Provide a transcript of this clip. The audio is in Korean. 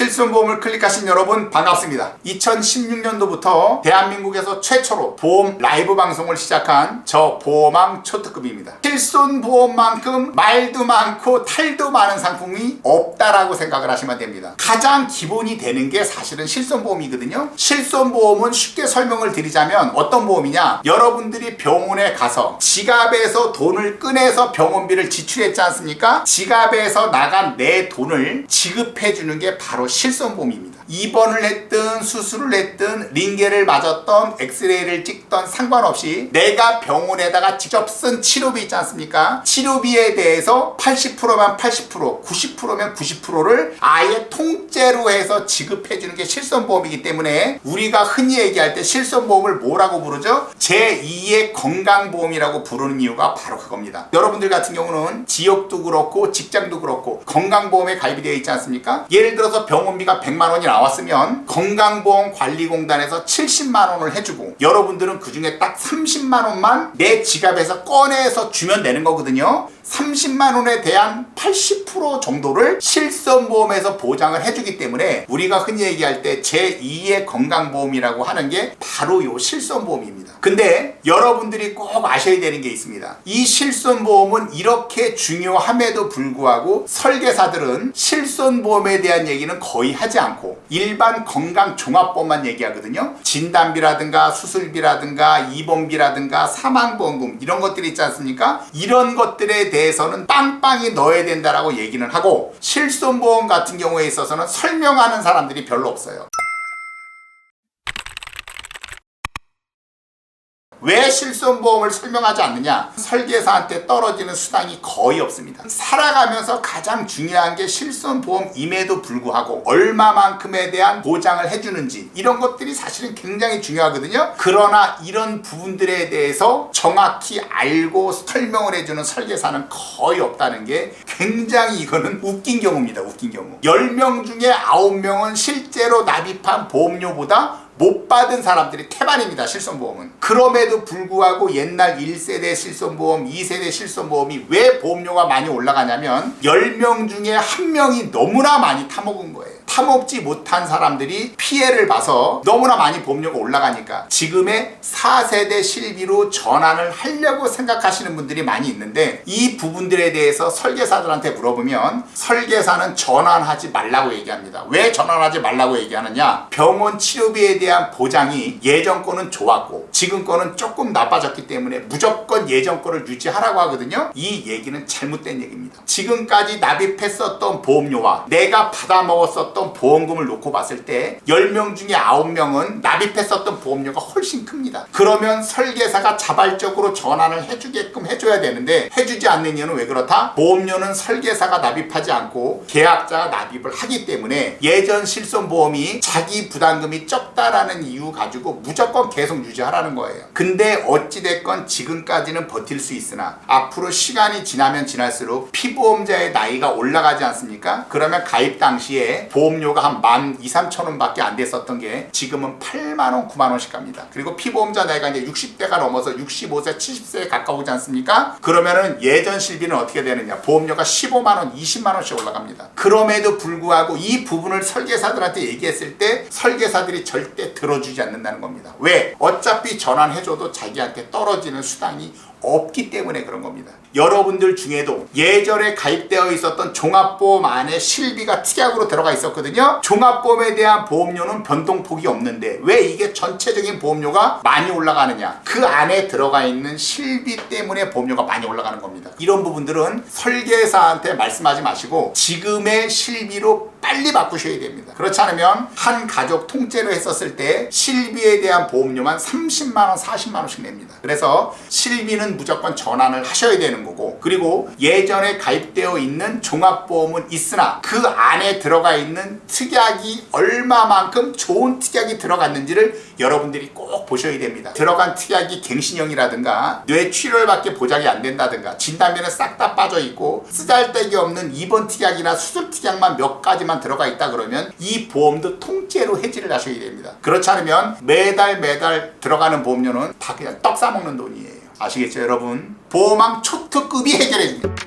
실손보험을 클릭하신 여러분 반갑습니다. 2016년도부터 대한민국에서 최초로 보험 라이브 방송을 시작한 저 보험왕 초특급입니다. 실손보험만큼 말도 많고 탈도 많은 상품이 없다라고 생각을 하시면 됩니다. 가장 기본이 되는 게 사실은 실손보험이거든요. 실손보험은 쉽게 설명을 드리자면 어떤 보험이냐, 여러분들이 병원에 가서 지갑에서 돈을 꺼내서 병원비를 지출했지 않습니까? 지갑에서 나간 내 돈을 지급해 주는 게 바로 실손보험입니다. 입원을 했든 수술을 했든 링겔을 맞았던 엑스레이를 찍던 상관없이 내가 병원에다가 직접 쓴 치료비 있지 않습니까? 치료비에 대해서 80%면 80%, 90%면 90%를 아예 통째로 해서 지급해 주는 게 실손보험이기 때문에 우리가 흔히 얘기할 때 실손보험을 뭐라고 부르죠? 제2의 건강보험이라고 부르는 이유가 바로 그겁니다. 여러분들 같은 경우는 지역도 그렇고 직장도 그렇고 건강보험에 가입이 되어 있지 않습니까? 예를 들어서 병원비가 100만 원이 나왔으면 건강보험관리공단에서 70만 원을 해주고 여러분들은 그 중에 딱 30만 원만 내 지갑에서 꺼내서 주면 되는 거거든요. 30만 원에 대한 80% 정도를 실손보험에서 보장을 해주기 때문에 우리가 흔히 얘기할 때 제2의 건강보험이라고 하는 게 바로 요 실손보험입니다. 근데 여러분들이 꼭 아셔야 되는 게 있습니다. 이 실손보험은 이렇게 중요함에도 불구하고 설계사들은 실손보험에 대한 얘기는 거의 하지 않고 일반 건강종합보험만 얘기하거든요. 진단비라든가 수술비라든가 입원비라든가 사망보험금 이런 것들이 있지 않습니까? 이런 것들에 대해서는 빵빵히 넣어야 된다라고 얘기는 하고 실손보험 같은 경우에 있어서는 설명하는 사람들이 별로 없어요. 왜 실손보험을 설명하지 않느냐? 설계사한테 떨어지는 수당이 거의 없습니다. 살아가면서 가장 중요한 게 실손보험임에도 불구하고 얼마만큼에 대한 보장을 해주는지 이런 것들이 사실은 굉장히 중요하거든요. 그러나 이런 부분들에 대해서 정확히 알고 설명을 해주는 설계사는 거의 없다는 게 굉장히 이거는 웃긴 경우입니다. 웃긴 경우. 10명 중에 9명은 실제로 납입한 보험료보다 못 받은 사람들이 태반입니다. 실손보험은. 그럼에도 불구하고 옛날 1세대 실손보험, 2세대 실손보험이 왜 보험료가 많이 올라가냐면 10명 중에 1명이 너무나 많이 타먹은 거예요. 타먹지 못한 사람들이 피해를 봐서 너무나 많이 보험료가 올라가니까 지금의 4세대 실비로 전환을 하려고 생각하시는 분들이 많이 있는데 이 부분들에 대해서 설계사들한테 물어보면 설계사는 전환하지 말라고 얘기합니다. 왜 전환하지 말라고 얘기하느냐? 병원 치료비에 대한 보장이 예전 거는 좋았고 지금 거는 조금 나빠졌기 때문에 무조건 예전 거를 유지하라고 하거든요. 이 얘기는 잘못된 얘기입니다. 지금까지 납입했었던 보험료와 내가 받아먹었었던 보험금을 놓고 봤을 때 10명 중에 9명은 납입했었던 보험료가 훨씬 큽니다. 그러면 설계사가 자발적으로 전환을 해주게끔 해줘야 되는데 해주지 않는 이유는 왜 그렇다? 보험료는 설계사가 납입하지 않고 계약자가 납입을 하기 때문에 예전 실손보험이 자기 부담금이 적다라는 이유 가지고 무조건 계속 유지하라는 거예요. 근데 어찌됐건 지금까지는 버틸 수 있으나 앞으로 시간이 지나면 지날수록 피보험자의 나이가 올라가지 않습니까? 그러면 가입 당시에 보험료가 한 12,000~13,000원 밖에 안 됐었던 게 지금은 8만원, 9만원씩 갑니다. 그리고 피보험자 나이가 이제 60대가 넘어서 65세, 70세에 가까우지 않습니까? 그러면은 예전 실비는 어떻게 되느냐? 보험료가 15만원, 20만원씩 올라갑니다. 그럼에도 불구하고 이 부분을 설계사들한테 얘기했을 때 설계사들이 절대 들어주지 않는다는 겁니다. 왜? 어차피 전환해줘도 자기한테 떨어지는 수당이 없기 때문에 그런 겁니다. 여러분들 중에도 예전에 가입되어 있었던 종합보험 안에 실비가 특약으로 들어가 있었거든요. 종합보험에 대한 보험료는 변동폭이 없는데 왜 이게 전체적인 보험료가 많이 올라가느냐? 그 안에 들어가 있는 실비 때문에 보험료가 많이 올라가는 겁니다. 이런 부분들은 설계사한테 말씀하지 마시고 지금의 실비로 빨리 바꾸셔야 됩니다. 그렇지 않으면 한 가족 통째로 했었을 때 실비에 대한 보험료만 30만원, 40만원씩 냅니다. 그래서 실비는 무조건 전환을 하셔야 되는 거고 그리고 예전에 가입되어 있는 종합보험은 있으나 그 안에 들어가 있는 특약이 얼마만큼 좋은 특약이 들어갔는지를 여러분들이 꼭 보셔야 됩니다. 들어간 특약이 갱신형이라든가 뇌출혈밖에 보장이 안 된다든가 진단비는 싹 다 빠져 있고 쓰잘데기 없는 입원 특약이나 수술 특약만 몇 가지만 들어가 있다 그러면 이 보험도 통째로 해지를 하셔야 됩니다. 그렇지 않으면 매달 들어가는 보험료는 다 그냥 떡 싸먹는 돈이에요. 아시겠죠 여러분? 보험왕 초특급이 해결해 줍니다.